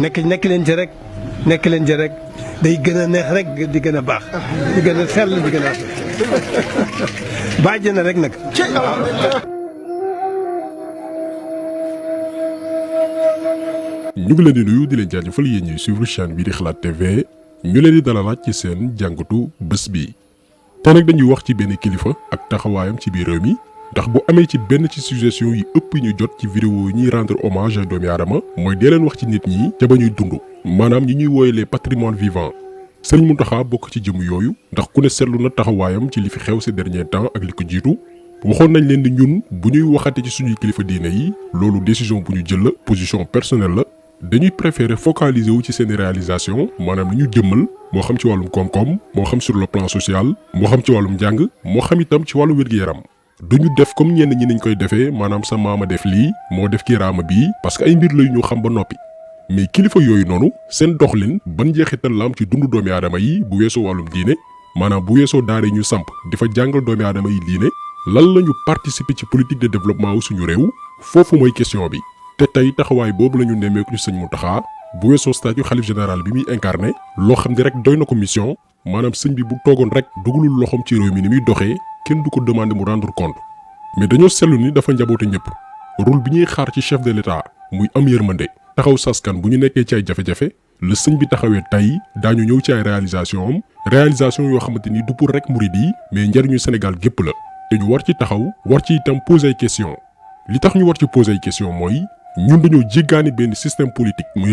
nekk leen ci rek day gën a neex rek di gën a baax di gën a sell di gën a bàjj na rek nag. ñu ngi leen di nuyu di leen jaajëfal yéen ñuy suivre chaîne bii di Xalaat TV ñu leen di dalalaat ci seen jàngatu bés bi te nag dañuy wax ci benn kilifa ak taxawaayam ci biir réew mi ndax bu amee ci benn ci suggestion yi ëpp ñu jot ci vidéo yi ñuy rendre hommage à doomi aadama mooy dee leen wax ci nit ñi te ba ñuy dund maanaam ñi ñuy wooye les patrimoines vivants Serigne Mountakha bokk ci jëm yooyu ndax ku ne seetlu na taxawaayam ci li fi xew ces derniers temps ak li ko jiitu waxoon nañ leen di ñun bu ñuy waxate ci suñuy kilifa diine yi loolu décision bu ñu jël la position personnelle la dañuy préférer focaliser wu ci seeni réalisation maanaam li ñu jëmmal moo xam ci wàllum koom-koom moo xam sur le plan social moo xam ci wàllum njàng moo xam itam ci wàllu wér-gu-yaram duñu def comme ñenn ñi nañ koy defee maanaam sa maama def lii moo def kiraama bii parce que ay mbir la ñu xam ba noppi mais kilifa yooyu noonu seen doxalin ban njeexital la am ci dundu doomi aadama yi bu weesoo wàllum diine maanaam bu weesoo daara ñu samp di fa jàngal doomi aadama yi diine lan la ñu participer ci politique de développement wu suñu réew foofu mooy question bi te tey taxawaay boobu la ñu nemmeeku ci Sëñ Mountakha bu weesoo statut xalif général bi muy incarné loo xam ne rek doy na ko mission maanaam sëñ bi bu toogoon rek dugalul loxoom ci réew mi ni muy doxee kenn du ko demander mu rendre compte mais dañoo seetlu ni dafa njaboote ñëpp rôle bi ñuy xaar ci chef de l'État muy am yërmande taxaw saskan bu ñu nekkee ci ay jafe-jafe la sëñ bi taxawee tey daañu ñëw ci ay réalisation yoo xamante ni du pour rek murid yi mais njariñu Sénégal gépp la te ñu war ci taxaw war ci itam poser ay question li tax ñu war ci poser ay question mooy ñun dañoo jéggaani benn système politique muy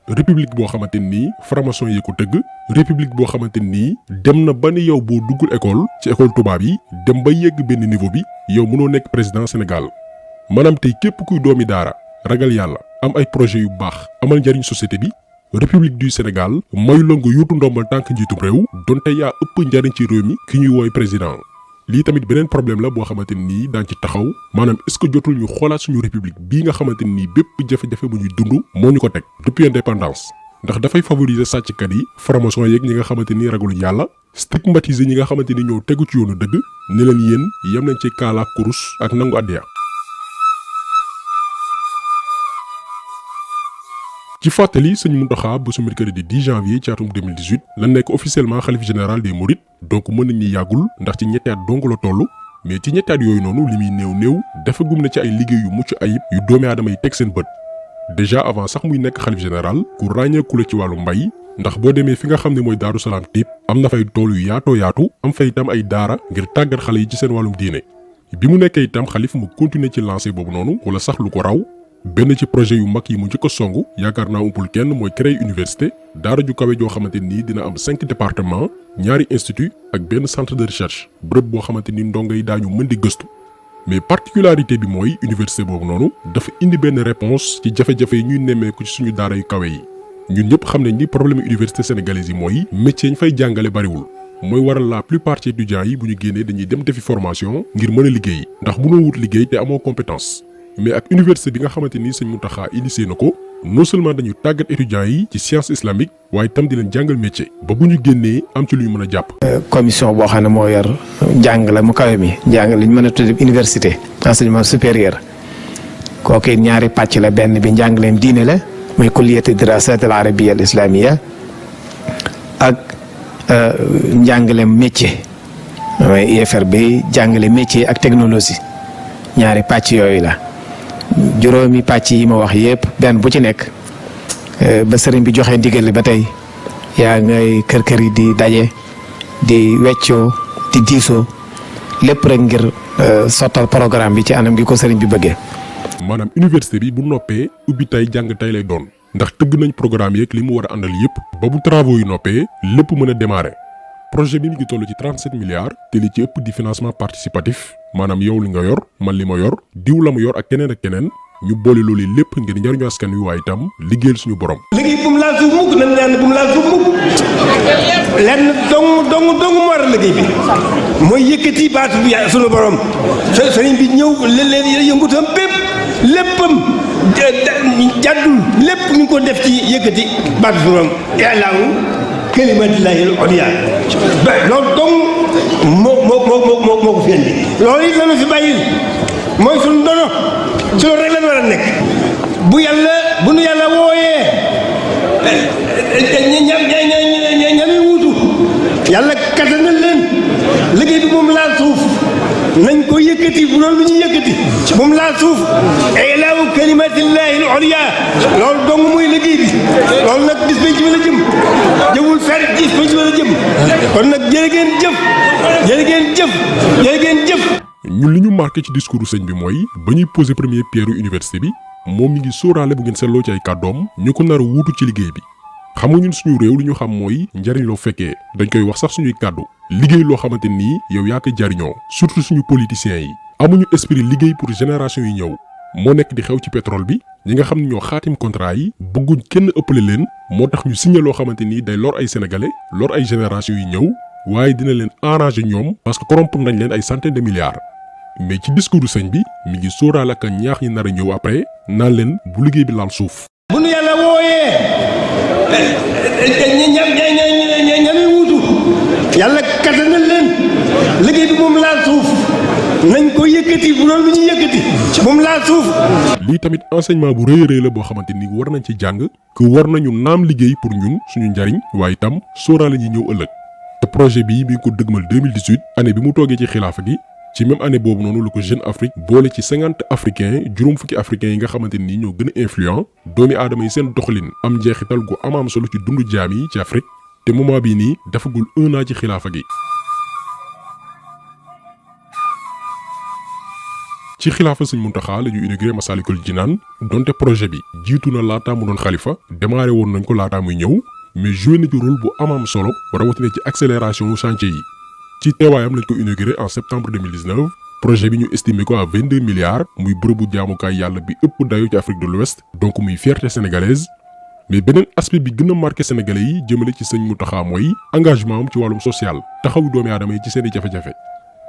république boo xamante nii franc-maçon yi ko tëgg république boo xamante nii dem na ba ni yow boo duggul école ci école tubaab yi dem ba yegg benn niveau bi yow mënoo nekk président Sénégal maanaam tey képp kuy doomi daara ragal yàlla am ay projet yu baax amal njariñ société bi république du Sénégal mayu la nga yuutu ndombal tànk njiitum réew donte yaa ëpp njariñ ci réew mi ki ñuy wooy président lii tamit beneen problème la boo xamante nii daan ci taxaw maanaam est-ce que jotul ñu xoolaat suñu république bii nga xamante nii bépp jafe-jafe bu ñuy dund moo ñu ko teg depuis indépendance ndax dafay favoriser sàcckat yi franc-maçon yeeg ñi nga xamante ni ragaluñ yàlla stigmatiser ñi nga xamante ni ñoo tegu ci yoonu dëgg ne leen yéen yem nañ ci kaalaak kurus ak nangu addiya ci fàttali Sëñ Mountakha bu su mercredi 10 janvier ci atum 2018 la nekk officiellement xalif général des mourides donc mën nañ ni yàggul ndax ci ñetti at dong la toll mais ci ñetti at yooyu noonu li muy néew dafa gum na ci ay liggéey yu mucc ayib yu doomi aadama yi teg seen bët déjà avant sax muy nekk xalif général ku ràññeeku la ci wàllu mbay ndax boo demee fi nga xam ne mooy Daaru Salaam Typ am na fay tool yu yaatu am fay itam ay daara ngir tàggat xale yi ci seen wàllum diine bi mu nekkee itam xalif mu continuer ci lancé boobu noonu wala sax lu ko raw benn ci projet yu mag yi mu njëkk a songu yaakaar naa umpul kenn mooy créer université daara ju kawe joo xamante nii dina am 5 départements ñaari institut ak benn centre de recherche bërëb boo xamante ni ndongo yi daañu mën di gëstu mais particularité bi mooy université boobu noonu dafa indi benn réponse ci jafe-jafe yi ñuy nemmeeku ci suñu daara yu kawe yi ñun ñëpp xam nañ ni problème université sénégalaise yi mooy métier ñu fay jàngale bariwul mooy waral la plupart ci étudiants yi bu ñu génnee dañuy dem defi formation ngir mën a liggéey ndax mënoo wut liggéey te amoo compétence mais ak université bi nga xamante ni Sëñ Mountakha initié na ko non seulement dañu tàggat étudiants yi ci science islamique waaye tam di leen jàngal métier ba bu ñu génnee am ci lu ñu mën a jàpp. commission boo xam ne moo yor njàngale mu kawe mi njàng li ñu mën a tuddee université enseignement supérieur kooku it ñaari pàcc la benn bi njàngaleem diine la muy kulliyatu dirasat al arabiyya al islamiyya ak njàngaleem métier mooy IFR bi jàngale métier ak technologie ñaari pàcc yooyu la. juróomi pàcc yi ma wax yépp benn bu ci nekk ba sëriñ bi joxe ndigal ba tey yaa ngay kër yi di daje di weccoo di diisoo lépp rek ngir sottal programme bi ci anam gi ko sëriñ bi bëggee. maanaam université bi bu noppee ubbi tey jàng tey lay doon ndax tëgg nañ programme yeeg li mu war a àndal yépp ba bu travaux yu noppee lépp mën a démarrer projet bi mi ngi toll ci 37 milliards te li ci ëpp di financement participatif maanaam yow li nga yor man li ma yor diw la ma yor ak keneen ñu boole loolu lépp ngir njariñu askan wi waaye itam liggéeyal suñu borom. liggéey bu mu laal suuf mukk nañ leen bu mu laal suuf mukk lenn dong moo war a liggéey bi mooy yëkkati baatu bi suñu borom sëriñ bi ñëw leen yëngutam bépp léppam jàddul lépp ñu ngi ko def ci yëkkati baatu suñu borom yàllaawu kalimatillahi al-ulya loolu dong moo ko fi indi loolu it lañu fi bàyyil mooy suñu dono ci loolu rek lañ war a nekk bu nu yàlla wooyee ñami wuutu yàlla kattanal leen liggéey bi moom laal suuf nañ ko yëkkati bu loolu lu ñuy yëkkati moom laal suuf ilaahu kalimatillahi al-ulya loolu dong muy liggéey bi loolu nag bis bañ ci mën a jëm jëwul fer gis bañ ci mën a jëm kon nag jërë ngeen jëf jërë ngeen jëf jërë ngeen jëf. ñun li ñu marqué ci discours sëñ bi mooy ba ñuy poser première pierre université bi moom mi ngi sóoraale bu ngeen seetloo ci ay kàddoom ñu ko nar a wuutu ci liggéey bi. xam nga ñun suñu réew li ñu xam mooy njariñ loo fekkee dañ koy wax sax suñuy kàddu liggéey loo xamante nii yow yaa koy jariñoo surtout suñu politiciens yi amuñu esprit liggéey pour génération yi ñëw moo nekk di xew ci pétrole bi ñi nga xam ne ñoo xaatim contrat yi bëgguñ kenn ëppale leen moo tax ñu signé loo xamante nii day lor ay sénégalais lor ay génération yi ñëw waaye dina leen arranger ñoom parce que corrompre nañ leen ay centaines de milliards mais ci discours sëñ bi mi ngi sóoraale ak ñaax ñi nar a ñëw après naan leen bu liggéey bi laal suuf. bu nu yàlla wooyee ñami wuutu yàlla kattanal leen liggéey bi moom laal suuf nañ ko yëkkati bu loolu lu ñuy yëkkati moom laal suuf. lii tamit enseignement bu rëy a rëy la boo xamante ni war nañ ci jàng que war nañu naam liggéey pour ñun suñu njariñ waaye itam sóoraale ñi ñëw ëllëg te projet bii bi ko dëgmal 2018 année bi mu toogee ci xilaafa gi ci même année boobu noonu lu ko Jeune Afrique boole ci 50 africains juróom fukki africains yi nga xamante ni ñoo gën a influent doomi aadama yi seen doxalin am njeexital gu am solo ci dundu jaam yi ci Afrique te moment bii nii dafagul 1 an ci xilaafa gi. ci xilaafa Sëñ Muntaxa la ñu inauguré Massalikul Jinaan donte projet bi jiitu na laataa mu doon xalifa démarré woon nañ ko laataa muy ñëw mais joué na ci rôle bu am solo rawatina ci accélération chantier yi. ci teewaayam lañ ko inauguré en septembre 2019 projet bi ñu estimé ko à 22 milliards muy bërëbu jaamukaay yàlla bi ëpp dayo ci Afrique de l'Ouest donc muy fierté sénégalaise mais beneen aspect bi gën a marqué sénégalais yi jëmale ci Sëñ Muntaxa mooy engagement am ci wàllum social taxawu doomi aadama yi ci seen i jafe-jafe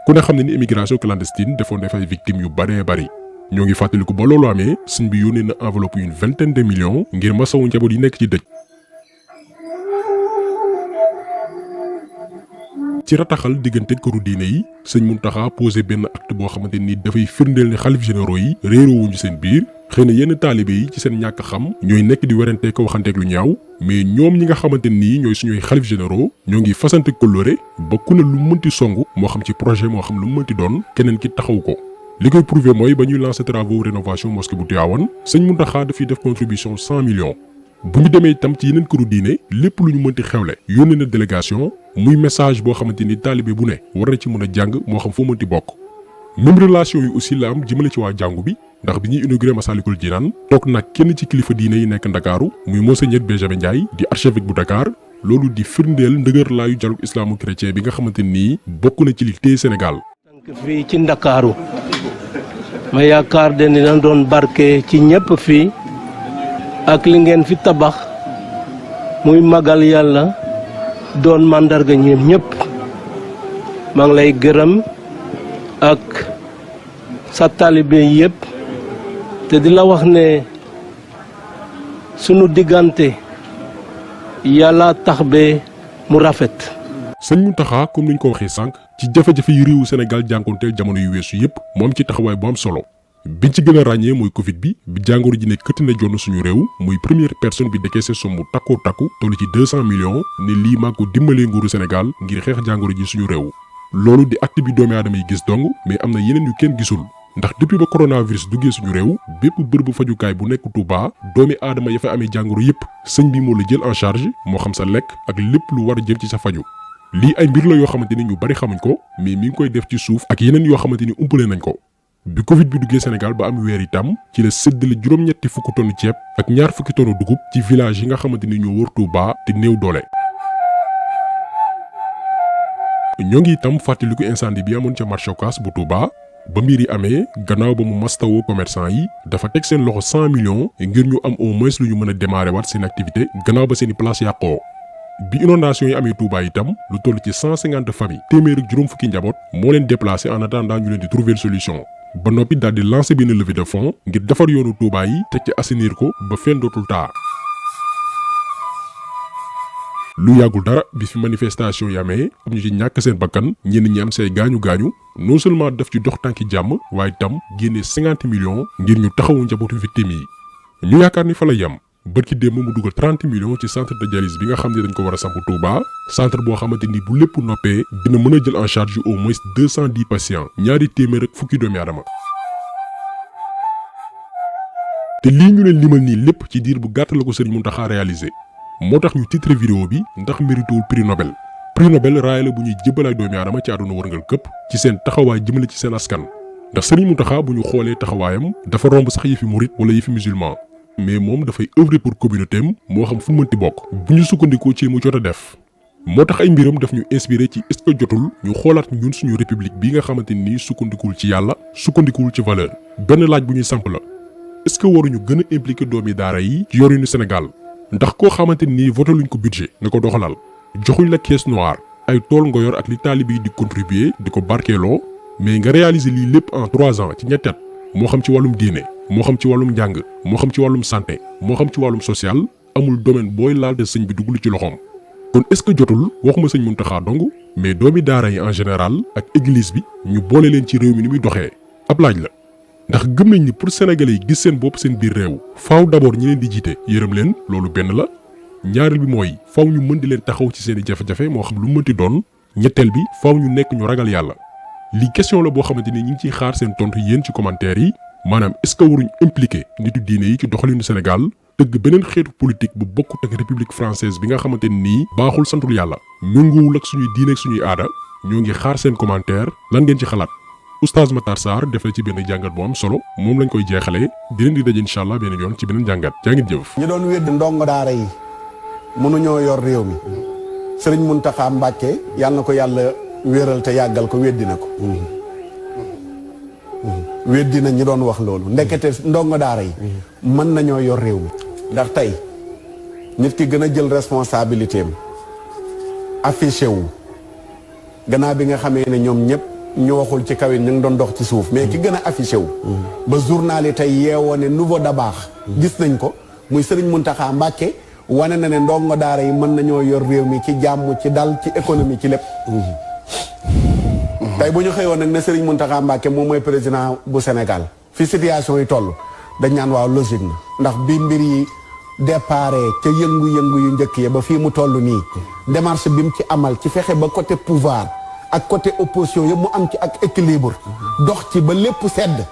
ku ne xam ne ni immigration clandestine defoon def ay victimes yu bëree bëri ñoo ngi fàttaliku ba loolu amee sëñ bi yónnee na enveloppe une vingtaine de millions ngir masawu njaboot yi nekk ci dëj. ci rataxal diggante këru diine yi Sëñ Muntaxa posé benn acte boo xamante ni dafay firndeel ne xalif généraux yi réeroowuñu seen biir xëy na yenn taalibe yi ci seen ñàkk xam ñooy nekk di werante ko waxanteeg lu ñaaw mais ñoom ñi nga xamante nii ñooy suñuy xalif généraux ñoo ngi fasante kóllëre ba ku ne lu mënti song moo xam ci projet moo xam lu mënti doon keneen ki taxaw ko li koy prouver mooy ba ñuy lancer travaux rénovation mosquée bu Tivaouane Sëñ Muntaxa dafiy def contribution 100 millions bu ñu demee itam ci yeneen këru diine lépp lu ñu mënti xewle yónnee na délégation muy message boo xamante ni taalibe bu ne war na ci mën a jàng moo xam foo mënti bokk même relation yi aussi la am jëmale ci waa jàngu bi ndax bi ñuy inauguré Massalikul Jinaan toog nag kenn ci kilifa diine yi nekk Ndakaaru muy Monseigneur Benjamin Ndiaye di archevêque bu Dakar loolu di firndeel ndëgër laayu dialogue islamo-chrétien bi nga xamante nii bokk na ci li téye Sénégal. fii ci Ndakaaru ma yaakaar de dina doon barke ci ñëpp fii ak li ngeen fi tabax muy magal yàlla doon màndarga ñeen ñëpp maa ngi lay gërëm ak sa taalibe yëpp te di la wax ne sunu diggante yàlla tax be mu rafet. Sëñ Muntaxa comme ni ñu ko waxee sànq ci jafe-jafe yu réewu Sénégal jànkonteel jamono yu weesu yëpp moom ci taxawaay bu am solo biñ ci gën a ràññee mooy Covid bi jàngoro ji ne këtt na jonn suñu réew muy première personne bi décaissé somme bu takkoo takku toll ci 200 millions ne lii maa ko dimbalee nguuru Sénégal ngir xeex jàngoro ji suñu réew. loolu di acte bi doomi aadama yi gis dong mais am na yeneen yu kenn gisul ndax depuis ba coronavirus duggee suñu réew bépp bërëbu fajukaay bu nekk Touba doomi aadama ya fa amee jàngoro yépp sëñ bi moo la jël en charge moo xam sa lekk ak lépp lu war a jëm ci sa faju lii ay mbir la yoo xamante ni ñu bari xamuñ ko mais mi ngi koy def ci suuf ak yeneen yoo xamante ni umpale nañ ko bi Covid bi duggee Sénégal ba am weer itam ci la séddale juróom-ñetti fukki tonn ceeb ak ñaar fukki tonn dugub ci village yi nga xamante ni ñoo wër Touba te néew doole. ñoo ngi itam fàttaliku incendie bi amoon ca marché Ocass bu Touba ba mbir yi amee gannaaw ba mu mastawoo commerçant yi dafa teg seen loxo 100 millions ngir ñu am au moins lu ñu mën a démarrer waat seen activité gannaaw ba seeni place yàqoo. bi inondation yi amee Touba itam lu toll ci 150 familles téeméer ak juróom fukki njaboot moo leen déplacé en attendant ñu leen di trouver solution ba noppi daal di lancer benn levée de fonds ngir defar yoonu Touba yi teg ci assainir ko ba fenn dootul taa. lu yàggul dara bi fi manifestation yi amee am ñu ci ñàkk seen bakkan ñenn ñi am say gaañu-gaañu non seulement daf ci dox tànki jàmm waaye itam génne 50 millions ngir ñu taxawu njabootu victimes yi. ñu yaakaar ni fa la yem bërki démb mu dugal 30 millions ci centre de dialyse bi nga xam ne dañ ko war a samp Touba centre boo xamante ni bu lépp noppee dina mën a jël en charge au moins 210 patients ñaari téeméer ak fukki doomi aadama. te lii ñu leen limal nii lépp ci diir bu gàtt la ko Serigne Mountakha réalisé moo tax ñu titre vidéo bi ndax méritewul prix Nobel. prix Nobel raaya la bu ñuy jébbal ay doomi aadama ci àdduna wërngal këpp ci seen taxawaay jëmale ci seen askan ndax Serigne Mountakha bu ñu xoolee taxawaayam dafa romb sax yëfi murit wala yëfi musulman mais moom dafay œuvrer pour communauté am moo xam fu mënti bokk bu ñu sukkandikoo ci mu jot a def. moo tax ay mbiram daf ñu inspiré ci est-ce que jotul ñu xoolaat ñun suñu république bi nga xamante ni sukkandikuwul ci yàlla sukkandikuwul ci valeur benn laaj bu ñuy samp la est-ce que waruñu gën a impliqué doomi daara yi ci yorinu Sénégal ndax koo xamante ni voté luñ ko budget nga ko doxalal joxuñ la caisse noire ay tool nga yor ak li taalibe yi di contribuer di ko barkeeloo mais nga réaliser lii lépp en 3 ans ci ñetti at moo xam ci wàllum diine moo xam ci wàllum njàng moo xam ci wàllum santé moo xam ci wàllum social amul domaine booy laal de sëñ bi dugg ci loxoom. kon est-ce que jotul waxuma sëñ Mountakha dong mais doomi daara yi en général ak église bi ñu boole leen ci réew mi ni muy doxee ab laaj la ndax gëm nañ ni pour sénégalais yi gis seen bopp seen biir réew faaw d'abord ñi leen di jiite yërëm leen loolu benn la ñaareel bi mooy faaw ñu mën di leen taxaw ci seen i jafe-jafe moo xam lu mënti doon ñetteel bi faaw ñu nekk ñu ragal yàlla li question la boo xamante ni ñu ngi ciy xaar seen tontu yéen ci commentaire yi maanaam est-ce que waruñ impliqué nitu diine yi ci doxalinu Sénégal tëgg beneen xeetu politique bu bokkut ak république française bi nga xamante nii baaxul santul yàlla méngoowul ak suñuy diine ak suñuy aada ñoo ngi xaar seen commentaire lan ngeen ci xalaat Oustaz Matar Sarr def na ci benn jàngat bu am solo moom lañ koy jeexalee di leen di daje incha allah beneen yoon ci beneen jàngat jaa ngeen jëf. ñi doon wedd ndongo daara yi mënuñoo yor réew mi Serigne Mountakha Mbacké yàlla na ko yàlla wéeral te yàggal ko weddi na ko. weddi na ñi doon wax loolu ndekete ndongo daara yi mën nañoo yor réew mi ndax tey nit ki gën a jël responsabilité am affiché wu gannaaw bi nga xamee ne ñoom ñëpp ñu waxul ci kaw yi ñu ngi doon dox ci suuf mais ki gën a affiché wu ba journal yi tey yeewoo ne nouveau Dabakh gis nañ ko muy Serigne Mountakha Mbacké wane na ne ndongo daara yi mën nañoo yor réew mi ci jàmm ci dal ci économie ci lépp tey bu ñu xëyoon nag ne Serigne Mountakha Mbacké moom mooy président bu Sénégal fi situation yi toll dañ naan waaw logique na ndax bi mbir yi déparé ca yëngu-yëngu yu njëkk ya ba fii mu toll nii démarche bi mu ci amal ci fexe ba côté pouvoir ak côté opposition yëpp mu am ci ak équilibre dox ci ba lépp sedd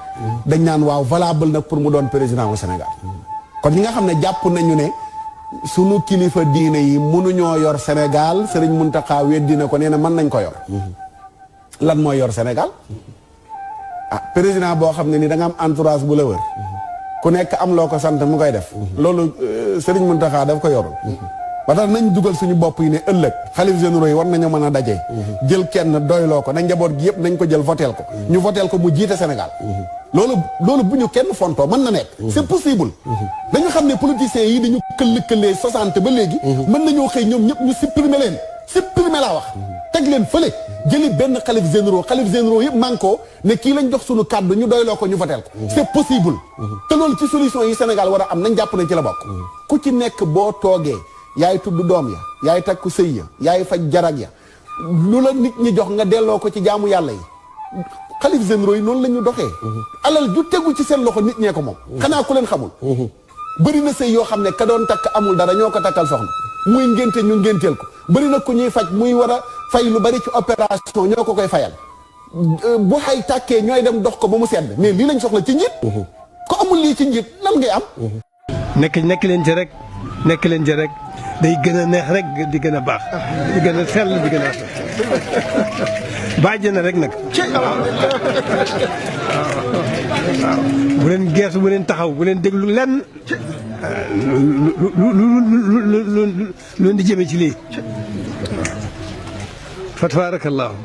dañ naan waaw valable nag pour mu doon président bu Sénégal kon ñi nga xam ne jàpp nañu ne sunu kilifa diine yi mënuñoo yor Sénégal Serigne Mountakha weddi na ko nee na mën nañ ko yor lan mooy yor Sénégal ah président boo xam ne ni da nga am entourage bu la wër ku nekk am loo ko sant mu koy def loolu Serigne Mountakha daf ko yorul ba tax nañ dugal suñu bopp yi ne ëllëg xalif généraux yi war nañoo mën a daje jël kenn doyloo ko na njaboot gi yëpp nañ ko jël voteel ko ñu voteel ko mu jiite Sénégal loolu bu ñu kenn fontoo mën na nekk c'est possible dañu xam ne politiciens yi dañu këll-këllee 60 ba léegi mën nañoo xëy ñoom ñëpp ñu supprimer laa wax teg leen fële jëli benn xalif généraux yëpp manko ne kii lañ jox suñu kàddu ñu doyloo ko ñu voteel ko c'est possible te loolu ci solution yi Sénégal war a am nañ jàpp nañ ci la bokk ku ci nekk boo toogee yaay tudd doom ya yaay takku sëy ya yaay faj jarag ya lu la nit ñi jox nga delloo ko ci jaamu yàlla yi xalif généraux yi noonu la ñu doxee alal ju tegu ci seen loxo nit ñee ko moom xanaa ku leen xamul bëri na sëy yoo xam ne ka doon takk amul dara ñoo ko takkal soxna muy ngénte ñu ngénteel ko bëri na ku ñuy faj muy war a fay lu bari ci opération ñoo ko koy fayal bu xay tàkkee ñooy dem dox ko ba mu sedd mais lii lañ soxla ci njiit ko amul lii ci njiit lan ngay am nekk leen ci rek nekk leen ci rek day gën a neex rek di gën a baax di gën a sell di gën a bàjj na rek nag bu leen geesu bu leen taxaw bu leen déglu lenn lu di jëme ci lii fa tabarakallahu